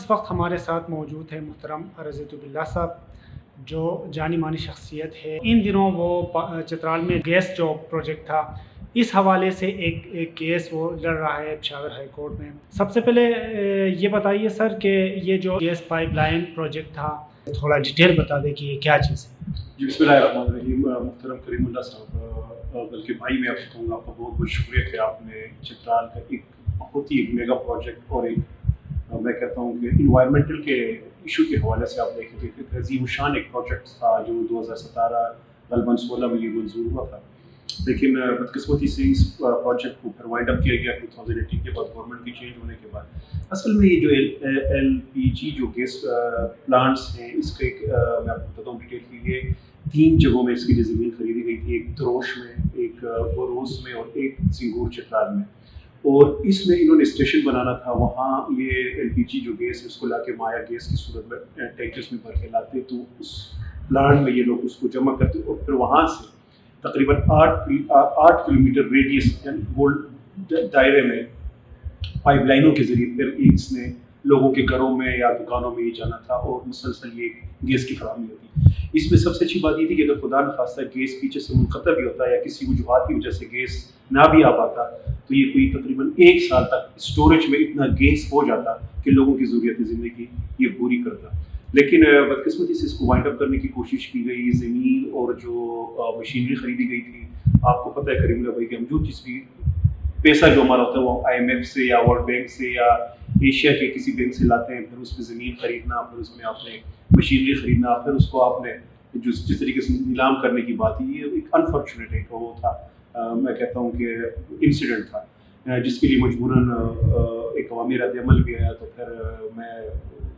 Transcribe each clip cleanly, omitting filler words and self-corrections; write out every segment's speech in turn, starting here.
اس وقت ہمارے ساتھ موجود ہے محترم رضیت باللہ صاحب، جو جانی مانی شخصیت ہے۔ ان دنوں وہ چترال میں گیس جو پروجیکٹ تھا، اس حوالے سے ایک کیس وہ لڑ رہا ہے پشاور ہائی کورٹ میں۔ سب سے پہلے یہ بتائیے سر کہ یہ جو گیس پائپ لائن پروجیکٹ تھا، تھوڑا ڈیٹیل بتا دیں کہ یہ کیا چیز ہے۔ جی بسم اللہ الرحمن الرحیم۔ محترم کریم اللہ صاحب، بلکہ بھائی میں آپ کو کہوں گا، آپ کا بہت بہت شکریہ کہ آپ نے چترال کا ایک بہت ہی ایک میگا پروجیکٹ اور ایک میں کہتا ہوں کہ انوائرمنٹل کے ایشو کے حوالے سے آپ دیکھیں کہ ایک عظیم الشان ایک پروجیکٹ تھا جو 2017 غالباً 16 میں یہ منظور ہوا تھا، لیکن بدقسمتی سے اس پروجیکٹ کو پھر وائنڈ اپ کیا گیا 2018 کے بعد، گورنمنٹ کی چینج ہونے کے بعد۔ اصل میں یہ جو ایل پی جی جو گیس پلانٹس ہیں، اس کا ایک میں آپ کو بتاتا ہوں ڈیٹیل کی، یہ 3 جگہوں میں اس کی زمین خریدی گئی تھی، ایک دروش میں، ایک بروز میں اور ایک سنگور چترال میں۔ اور اس میں انہوں نے اسٹیشن بنانا تھا، وہاں یہ ایل پی جی جو گیس ہے اس کو لا کے مایا گیس کی صورت میں ٹینکرز میں بھر کے لاتے، تو اس پلانٹ میں یہ لوگ اس کو جمع کرتے اور پھر وہاں سے تقریباً 8 کلومیٹر ریڈیس دائرے میں پائپ لائنوں کے ذریعے پھر اس نے لوگوں کے گھروں میں یا دکانوں میں یہ جانا تھا اور مسلسل یہ گیس کی فراہمی ہوتی۔ اس میں سب سے اچھی بات یہ تھی کہ اگر خدا نخواستہ گیس پیچھے سے منقطع بھی ہوتا یا کسی وجوہات کی وجہ سے گیس نہ بھی آ پاتا، تو یہ کوئی تقریباً 1 سال تک اسٹوریج میں اتنا گیس ہو جاتا کہ لوگوں کی ضروریات زندگی یہ پوری کرتا۔ لیکن بدقسمتی سے اس کو وائنڈ اپ کرنے کی کوشش کی گئی، زمین اور جو مشینری خریدی گئی تھی۔ آپ کو پتہ ہے کریم اللہ بھائی کہ ہم جو چیز بھی پیسہ جو ہمارا ہوتا ہے وہ IMF سے یا ورلڈ بینک سے یا ایشیا کے کسی بینک سے لاتے ہیں، پھر اس میں زمین خریدنا، پھر اس میں آپ نے مشینری خریدنا، پھر اس کو آپ نے جس طریقے سے نیلام کرنے کی بات ہے، یہ ایک انفارچونیٹ ایک وہ تھا، میں کہتا ہوں کہ انسیڈنٹ تھا، جس کے لیے مجبوراً ایک عوامی رد عمل بھی آیا۔ تو پھر میں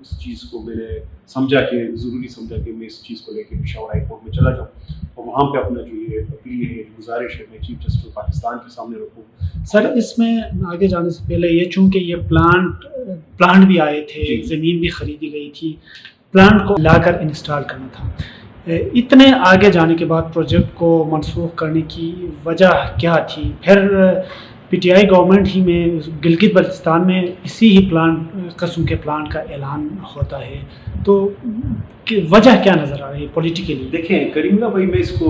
اس چیز کو میں نے سمجھا کہ ضروری سمجھا کہ میں اس چیز کو لے کے پشاور ہائی کورٹ میں چلا جاؤں اور وہاں پہ اپنا جو یہ اپیل ہے، گزارش ہے، میں چیف جسٹس آف پاکستان کے سامنے رکھوں۔ سر اس میں آگے جانے سے پہلے یہ چونکہ یہ پلانٹ بھی آئے تھے، زمین بھی خریدی گئی تھی، پلانٹ کو لا کر انسٹال کرنا تھا، اتنے آگے جانے کے بعد پروجیکٹ کو منسوخ کرنے کی وجہ کیا تھی؟ پھر پی ٹی آئی گورنمنٹ ہی میں گلگت بلتستان میں اسی ہی قسم کے پلانٹ کا اعلان ہوتا ہے، تو وجہ کیا نظر آ رہی ہے پولیٹیکلی؟ دیکھیں کریم اللہ بھائی، میں اس کو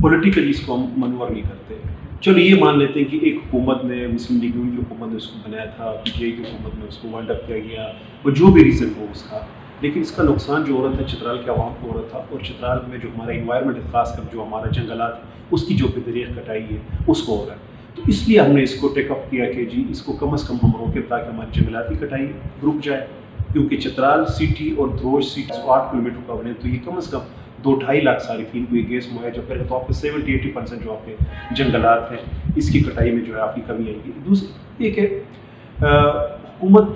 پولیٹیکلی اس کو ہم منور نہیں کرتے۔ چلو یہ مان لیتے ہیں کہ ایک حکومت نے، مسلم لیگ کی حکومت نے اس کو بنایا تھا، پی ٹی آئی کی حکومت نے اس کو وائنڈ اپ کیا گیا، اور جو بھی ریزن ہو اس کا، لیکن اس کا نقصان جو ہو رہا تھا چترال کے عوام کو ہو رہا تھا، اور چترال میں جو ہمارا انوائرمنٹ ہے، خاص کر جو ہمارا جنگلات ہے، اس کی جو بدریغ کٹائی ہے اس کو ہو رہا ہے۔ تو اس لیے ہم نے اس کو ٹیک اپ کیا کہ جی اس کو کم از کم ہم روکیں تاکہ ہماری جنگلاتی کٹائی رک جائے، کیونکہ چترال سٹی اور دروش سٹی 8 کلومیٹر کا بنے، تو یہ کم از کم 2-2.5 لاکھ صارفین کو یہ گیس مہیا جو کرے، تو آپ کے 70-80% جو آپ کے جنگلات ہیں اس کی کٹائی میں جو ہے آپ کی کمی آئے گی۔ دوسری یہ کہ حکومت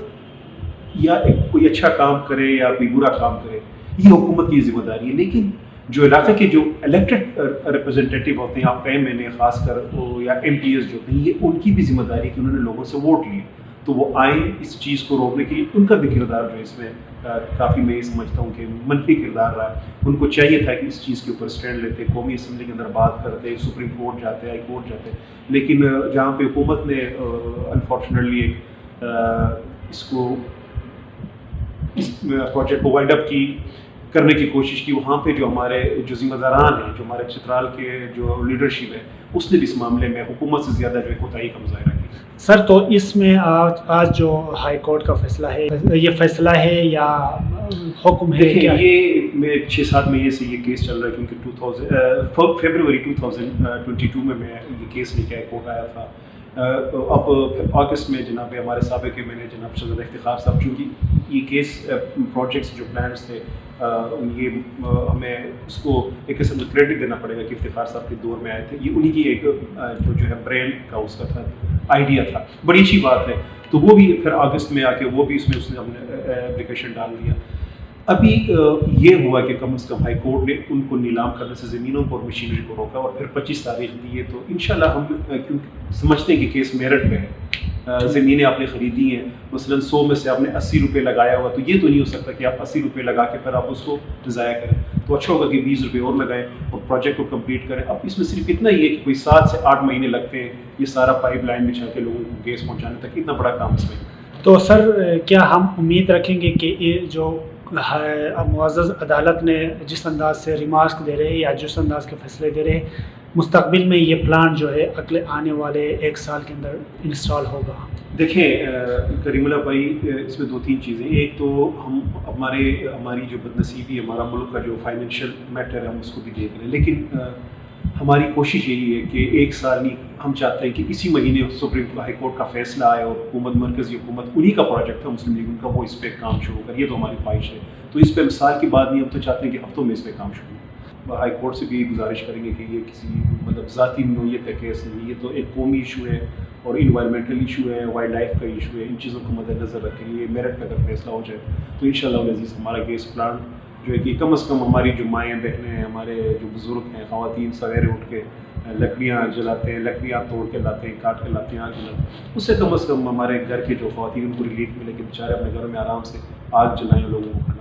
یا کوئی اچھا کام کرے یا کوئی برا کام کرے، یہ حکومت کی ذمہ داری ہے، لیکن جو علاقے کے جو الیکٹڈ ریپرزنٹیٹیو ہوتے ہیں، آپ کا ایم این اے خاص کر یا ایم پی ایس جو ہوتے ہیں، یہ ان کی بھی ذمہ داری ہے کہ انہوں نے لوگوں سے ووٹ لیے، تو وہ آئیں اس چیز کو روکنے کے لیے۔ ان کا بھی کردار جو ہے اس میں کافی میں یہ سمجھتا ہوں کہ منفی کردار رہا ہے۔ ان کو چاہیے تھا کہ اس چیز کے اوپر اسٹینڈ لیتے، قومی اسمبلی کے اندر بات کرتے، سپریم کورٹ جاتے، ہائی کورٹ جاتے، لیکن جہاں پہ حکومت نے انفارچونیٹلی اس کو اس پروجیکٹ کو وائنڈ اپ کرنے کی کوشش کی، وہاں پہ جو ہمارے جو ذمہ داران ہیں، جو ہمارے چترال کے جو لیڈرشپ ہے، اس نے بھی اس معاملے میں حکومت سے زیادہ جو ہے کوتاہی کا مظاہرہ کیا۔ سر تو اس میں آج جو ہائی کورٹ کا فیصلہ ہے، یہ فیصلہ ہے یا حکم ہے؟ یہ میں 6-7 مہینے سے یہ کیس چل رہا ہے، کیونکہ فیبروری 2022 میں یہ کیس لے کے ہائی کورٹ آیا تھا۔ اب پھر اگست میں جناب ہمارے سابق کے میں نے جناب شہزادہ افتخار صاحب، چونکہ یہ کیس پروجیکٹس جو پلانس تھے، یہ ہمیں اس کو ایک قسم سے کریڈٹ دینا پڑے گا کہ افتخار صاحب کے دور میں آئے تھے، یہ انہی کی ایک جو ہے برین کا اس کا تھا، آئیڈیا تھا، بڑی اچھی بات ہے۔ تو وہ بھی پھر اگست میں آ کے وہ بھی اس نے اپنے اپلیکیشن ڈال دیا۔ ابھی یہ ہوا کہ کم از کم ہائی کورٹ نے ان کو نیلام کرنے سے زمینوں کو اور مشینری کو روکا، اور پھر 25 تاریخ دی ہے۔ تو انشاءاللہ ہم کیونکہ سمجھتے ہیں کہ کیس میرٹ میں ہے، زمینیں آپ نے خریدی ہیں، مثلاً 100 میں سے آپ نے 80 روپے لگایا ہوا، تو یہ تو نہیں ہو سکتا کہ آپ 80 روپے لگا کے پھر آپ اس کو ضائع کریں، تو اچھا ہوگا کہ 20 روپے اور لگائیں اور پروجیکٹ کو کمپلیٹ کریں۔ اب اس میں صرف اتنا ہی ہے کہ کوئی 7 سے 8 مہینے لگتے ہیں یہ سارا پائپ لائن بچھا کے لوگوں کو گیس پہنچانے تک، اتنا بڑا کام اس میں۔ تو سر کیا ہم امید رکھیں گے کہ یہ جو معزز عدالت نے جس انداز سے ریمارک دے رہے یا جس انداز کے فیصلے دے رہے مستقبل میں یہ پلانٹ جو ہے اگلے آنے والے 1 سال کے اندر انسٹال ہوگا؟ دیکھیں کریم اللہ بھائی، اس میں 2-3 چیزیں، ایک تو ہماری جو بدنصیبی، ہمارا ملک کا جو فائنینشیل میٹر ہے ہم اس کو بھی دیکھ رہے ہیں، لیکن ہماری کوشش یہی ہے کہ 1 سال نہیں، ہم چاہتے ہیں کہ اسی مہینے سپریم ہائی کورٹ کا فیصلہ آئے اور حکومت، مرکزی حکومت، انہی کا پروجیکٹ ہے مسلم لیگ ان کا، وہ اس پہ کام شروع کرے. یہ تو ہماری خواہش ہے. تو اس پہ مثال کی بات نہیں، ہم تو چاہتے ہیں کہ ہفتوں میں اس پہ کام شروع ہو. ہائی کورٹ سے بھی گزارش کریں گے کہ یہ کسی ذاتی نوعیت کا کیس نہیں، یہ تو ایک قومی ایشو ہے اور انوائرمنٹل ایشو ہے، وائلڈ لائف کا ایشو ہے. ان چیزوں کو مد نظر رکھیں یہ میرٹ پہ اگر فیصلہ ہو جائے تو انشاءاللہ العزیز ہمارا گیس پلانٹ جو ہے کہ کم از کم ہماری جو مائیں بہنیں ہیں، ہمارے جو بزرگ ہیں، خواتین سویرے اٹھ کے لکڑیاں جلاتے ہیں، لکڑیاں توڑ کے لاتے ہیں، کاٹ کے لاتے ہیں، آگ جلاتے ہیں، اس سے کم از کم ہمارے گھر کے جو خواتین ان کو ریلیف ملے کہ بیچارے اپنے گھروں میں آرام سے آگ جلائیں، لوگوں کو